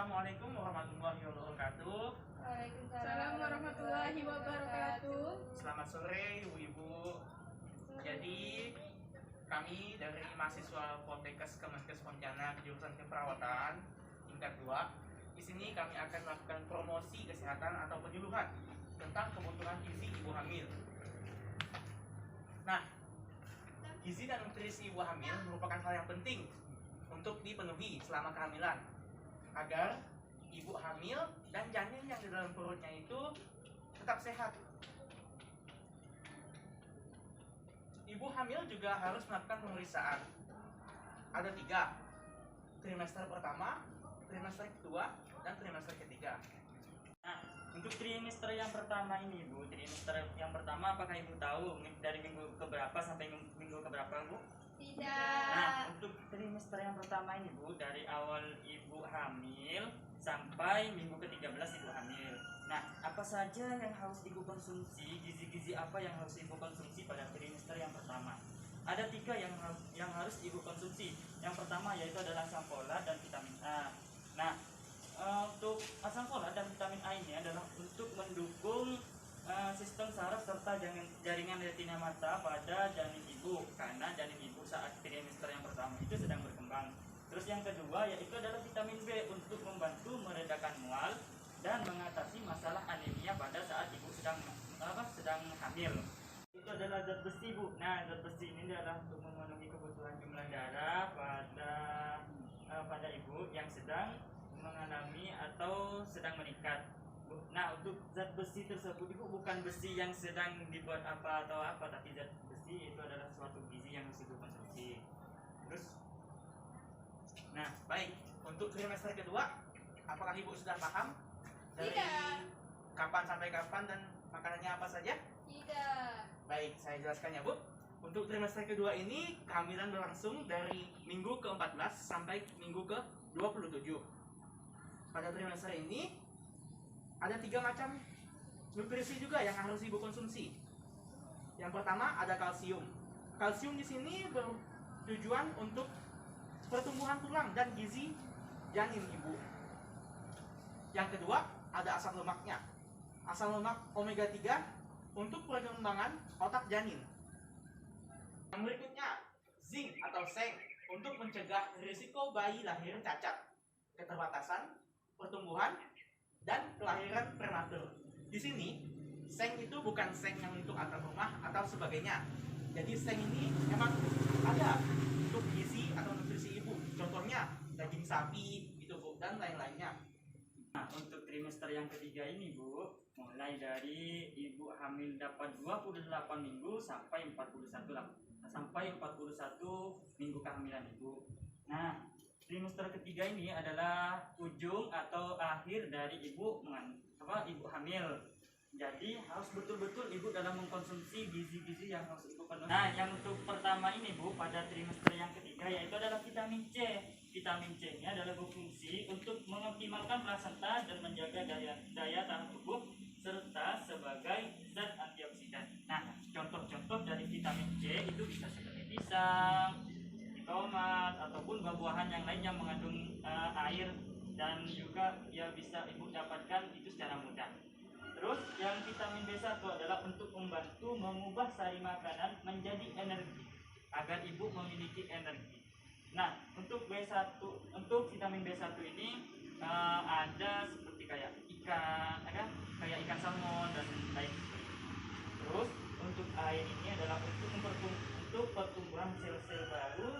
Assalamualaikum warahmatullahi wabarakatuh. Waalaikumsalam warahmatullahi wabarakatuh. Selamat sore ibu-ibu. Jadi kami dari mahasiswa Poltekkes Kemenkes Pontianak jurusan keperawatan tingkat 2. Di sini kami akan melakukan promosi kesehatan atau penyuluhan tentang kebutuhan gizi ibu hamil. Nah, gizi dan nutrisi ibu hamil merupakan hal yang penting untuk dipenuhi selama kehamilan agar ibu hamil dan janin yang di dalam perutnya itu tetap sehat. Ibu hamil juga harus melakukan pemeriksaan. Ada 3, trimester pertama, trimester kedua, dan trimester ketiga. Nah, untuk trimester yang pertama ini Bu, trimester yang pertama apakah Ibu tahu dari minggu keberapa sampai minggu keberapa Bu? Tidak. Nah, untuk trimester yang pertama ini Bu, dari awal Ibu hamil sampai minggu ke-13 Ibu hamil. Nah, apa saja yang harus Ibu konsumsi, gizi-gizi apa yang harus Ibu konsumsi pada trimester yang pertama? Ada 3 yang harus Ibu konsumsi. Yang pertama yaitu adalah asam folat dan vitamin A. Nah, untuk asam folat dan vitamin A ini adalah untuk mendukung sistem saraf serta jaringan retina mata pada janin ibu, karena janin ibu saat trimester yang pertama itu sedang berkembang. Terus yang kedua yaitu adalah vitamin B untuk membantu meredakan mual dan mengatasi masalah anemia pada saat ibu sedang hamil. Itu adalah zat besi Bu. Nah, zat besi ini adalah untuk memenuhi kebutuhan jumlah darah pada ibu yang sedang mengalami atau sedang meningkat. Nah, untuk zat besi tersebut itu bukan besi yang sedang dibuat apa atau apa, tapi zat besi itu adalah suatu gizi yang harus dikonsumsi. Terus, Nah, baik. Untuk trimester kedua, apakah ibu sudah paham dari Tidak. kapan sampai kapan dan makanannya apa saja? Tidak. Baik, saya jelaskan ya Bu. Untuk trimester kedua ini kehamilan berlangsung dari minggu ke-14 sampai minggu ke-27. Pada trimester ini ada 3 macam nutrisi juga yang harus ibu konsumsi. Yang pertama ada kalsium. Kalsium di sini bertujuan untuk pertumbuhan tulang dan gizi janin ibu. Yang kedua ada asam lemaknya. Asam lemak omega 3 untuk perkembangan otak janin. Yang berikutnya zinc atau seng untuk mencegah risiko bayi lahir cacat, keterbatasan pertumbuhan, dan kelahiran prematur. Di sini seng itu bukan seng yang untuk atap rumah atau sebagainya. Jadi seng ini memang ada untuk gizi atau nutrisi ibu. Contohnya daging sapi gitu Bu, dan lain-lainnya. nah, untuk trimester yang ketiga ini Bu, mulai dari ibu hamil dapat 28 minggu sampai 41 minggu kehamilan ibu. Nah, trimester ketiga ini adalah ujung atau akhir dari ibu hamil. Jadi harus betul-betul ibu dalam mengkonsumsi gizi-gizi yang harus ibu penuhi. Nah, yang untuk pertama ini Bu, pada trimester yang ketiga yaitu adalah vitamin C. Vitamin C ini adalah berfungsi untuk mengoptimalkan plasenta dan menjaga daya tahan tubuh serta sebagai zat antioksidan. Nah, contoh-contoh dari vitamin C itu bisa seperti pisang, tomat, ataupun buah-buahan yang lain yang mengandung air, dan juga ya bisa ibu dapatkan itu secara mudah. Terus yang vitamin B1 adalah untuk membantu mengubah sari makanan menjadi energi agar ibu memiliki energi. Nah, untuk vitamin B1 ini ada seperti kayak ikan salmon dan lain sebagainya. Terus untuk air ini adalah untuk pertumbuhan sel-sel baru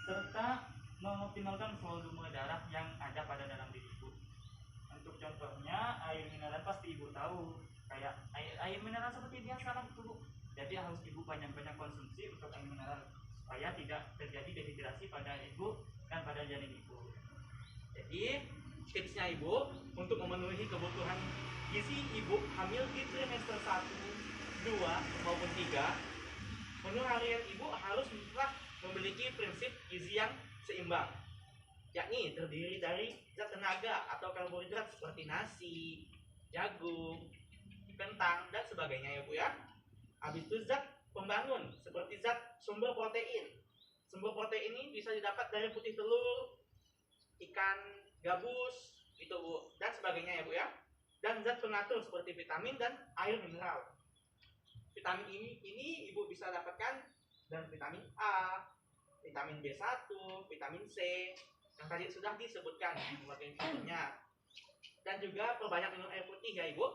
serta mengoptimalkan volume darah yang ada pada dalam diri ibu. Untuk contohnya air mineral pasti ibu tahu, kayak air mineral seperti biasa lah itu Bu. Jadi harus ibu banyak-banyak konsumsi untuk air mineral supaya tidak terjadi dehidrasi pada ibu dan pada janin ibu. Jadi tipsnya ibu untuk memenuhi kebutuhan gizi ibu hamil di trimester 1, 2, maupun 3, menu harian ibu harus memiliki prinsip gizi yang seimbang, yakni terdiri dari zat tenaga atau karbohidrat seperti nasi, jagung, kentang, dan sebagainya ya Bu ya. Habis itu zat pembangun seperti zat sumber protein. Sumber protein ini bisa didapat dari putih telur, ikan gabus, Itu Bu, dan sebagainya ya Bu ya. Dan zat pengatur seperti vitamin dan air mineral. Vitamin ini Ibu bisa dapatkan dari vitamin A, vitamin B1, vitamin C, yang tadi sudah disebutkan sebagai contohnya. Dan juga perbanyak minum air putih ya Ibu.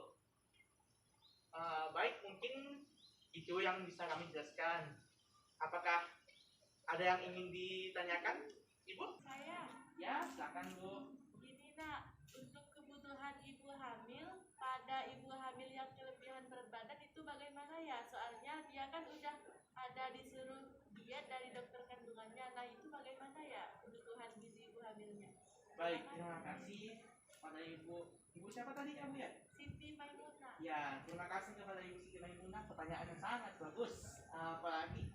Baik, mungkin itu yang bisa kami jelaskan. Apakah ada yang ingin ditanyakan Ibu? Saya, Ya, silakan Bu. gini nak, untuk kebutuhan ibu hamil, pada ibu hamil yang kelebihan berat badan itu bagaimana ya? Soalnya dia kan udah ada disuruh diet dari dokter kandungannya. Nah itu bagaimana ya kebutuhan gizi ibu hamilnya? Baik, terima kasih pada Ibu. Ibu siapa tadi ya Bu ya? Siti Maimunah. Ya, terima kasih kepada Ibu Siti Maimunah. Pertanyaan yang sangat bagus.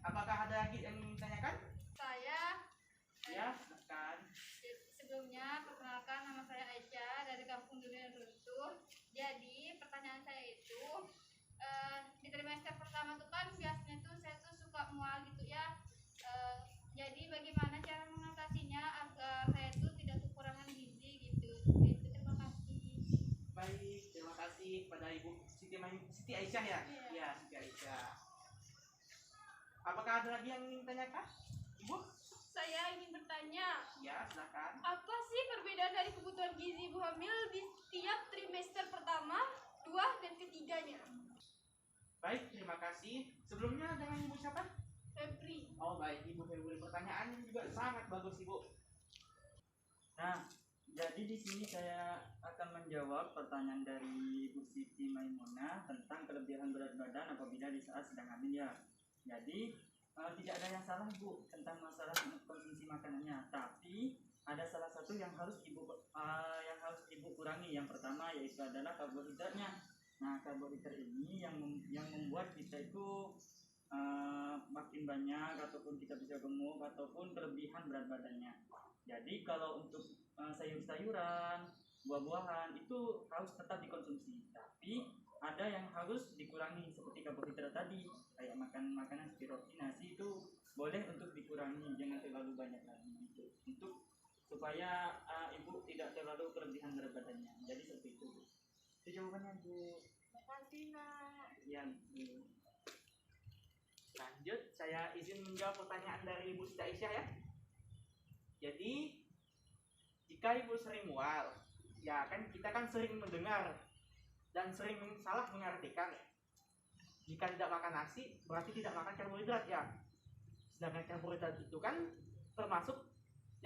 Apakah ada lagi yang ingin ditanyakan? Saya Ya, silakan. sebelumnya perkenalkan, nama saya Aisyah dari Kampung Durian Runtuh. Jadi pertanyaan saya itu di trimester pertama tuh kan biasanya tuh saya tuh suka mual gitu ya. Jadi bagaimana cara mengatasinya agar saya tuh tidak kekurangan gizi gitu. Itu terima kasih. Baik, terima kasih pada Ibu Siti Aisyah ya. Iya. Ya, Siti Aisyah. Apakah ada lagi yang ingin ditanyakan? Ibu? Saya ingin bertanya, Ya, silakan. apa sih perbedaan dari kebutuhan gizi ibu hamil di setiap trimester pertama, 2, dan ketiganya? Baik, terima kasih. Sebelumnya dengan Ibu siapa? Febri. Oh, baik, Ibu Febri. Pertanyaannya juga sangat bagus, Ibu. Nah, jadi di sini saya akan menjawab pertanyaan dari Bu Siti Maimunah tentang kelebihan berat badan apabila di saat sedang hamil ya. Jadi tidak ada yang salah Bu tentang masalah konsumsi makanannya, tapi ada salah satu yang harus ibu kurangi. Yang pertama yaitu adalah karbohidratnya. Nah, karbohidrat ini yang membuat kita itu makin banyak ataupun kita bisa gemuk ataupun kelebihan berat badannya. Jadi kalau untuk sayur-sayuran, buah-buahan itu harus tetap dikonsumsi, tapi ada yang harus dikurangi seperti karbohidrat tadi, kayak makan makanan seperti roti, nasi itu boleh untuk dikurangi, jangan terlalu banyak lagi gitu, untuk supaya ibu tidak terlalu kelebihan berat badannya. Jadi seperti itu. Itu jawabannya Bu. Makasih nak. Ya, Bu. Lanjut, saya izin menjawab pertanyaan dari Ibu Siti Aisyah ya. Jadi, jika Ibu sering mual, ya kan kita kan sering mendengar dan sering salah mengartikan ya. Jika tidak makan nasi, berarti tidak makan karbohidrat ya. Sedangkan karbohidrat itu kan termasuk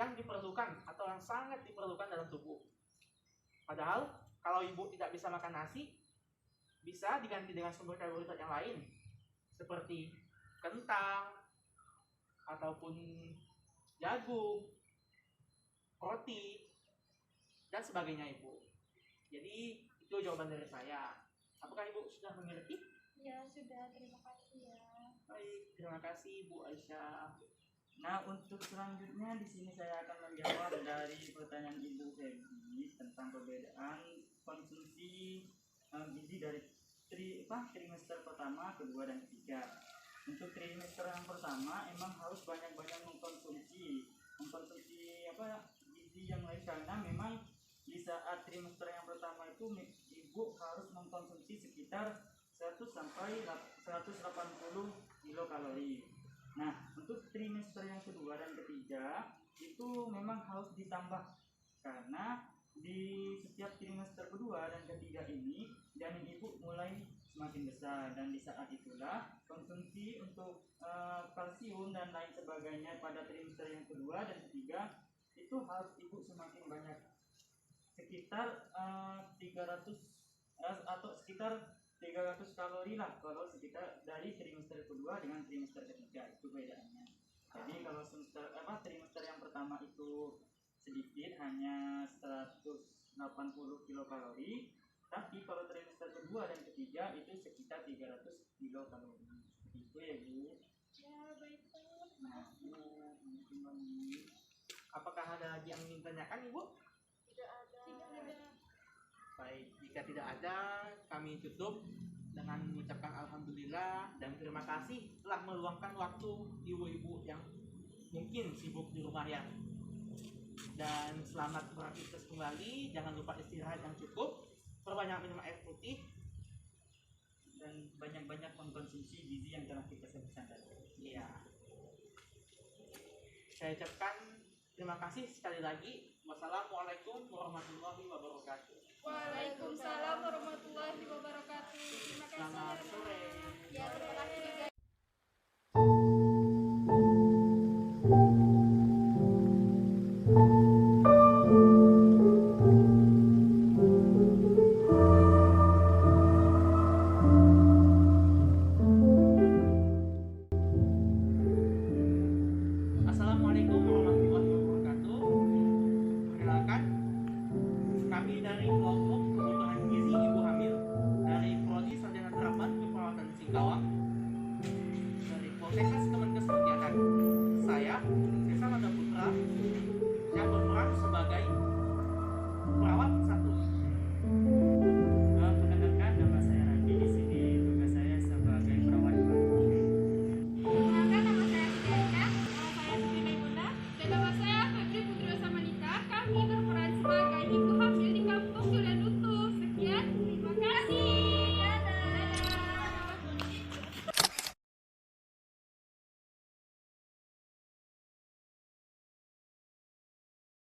yang diperlukan atau yang sangat diperlukan dalam tubuh. Padahal kalau Ibu tidak bisa makan nasi, bisa diganti dengan sumber karbohidrat yang lain, seperti kentang ataupun jagung, roti, dan sebagainya Ibu. Jadi itu jawaban dari saya. Apakah Ibu sudah mengerti? Ya sudah, terima kasih ya. Baik, terima kasih Bu Aisyah. Nah, untuk selanjutnya di sini saya akan menjawab dari pertanyaan Ibu Febri tentang perbedaan konsumsi gizi dari trimester pertama, kedua, dan ketiga. Untuk trimester yang pertama emang harus banyak-banyak mengkonsumsi gizi yang lain, karena memang di saat trimester yang pertama itu ibu harus mengkonsumsi sekitar 100 sampai 180 kilokalori. Nah, untuk trimester yang kedua dan ketiga itu memang harus ditambah, karena di setiap trimester kedua dan ketiga ini janin ibu mulai semakin besar, dan di saat itulah konsumsi untuk kalsium dan lain sebagainya pada trimester yang kedua dan ketiga itu harus ibu semakin banyak, sekitar 300 atau sekitar 300 kalori lah kalau sekitar dari trimester kedua dengan trimester ketiga, itu bedaannya. Jadi kalau trimester yang pertama itu sedikit, hanya 180 kilokalori, tapi kalau trimester kedua dan ketiga itu sekitar 300 kilokalori. Itu ya Bu. Ya baik Pak. Nah, Apakah ada lagi yang ingin tanyakan Ibu? Tidak ada. Tidak ada. Baik, jika tidak ada, kami tutup dengan mengucapkan alhamdulillah dan terima kasih telah meluangkan waktu ibu-ibu yang mungkin sibuk di rumah ya. Dan selamat beraktivitas kembali. Jangan lupa istirahat yang cukup, perbanyak minum air putih, dan banyak-banyak mengkonsumsi gizi yang telah kita sebutkan tadi. iya. Saya ucapkan terima kasih sekali lagi. Wassalamualaikum warahmatullahi wabarakatuh. Waalaikumsalam warahmatullahi wabarakatuh. Terima kasih. Selamat sore. Ya, terima kasih juga.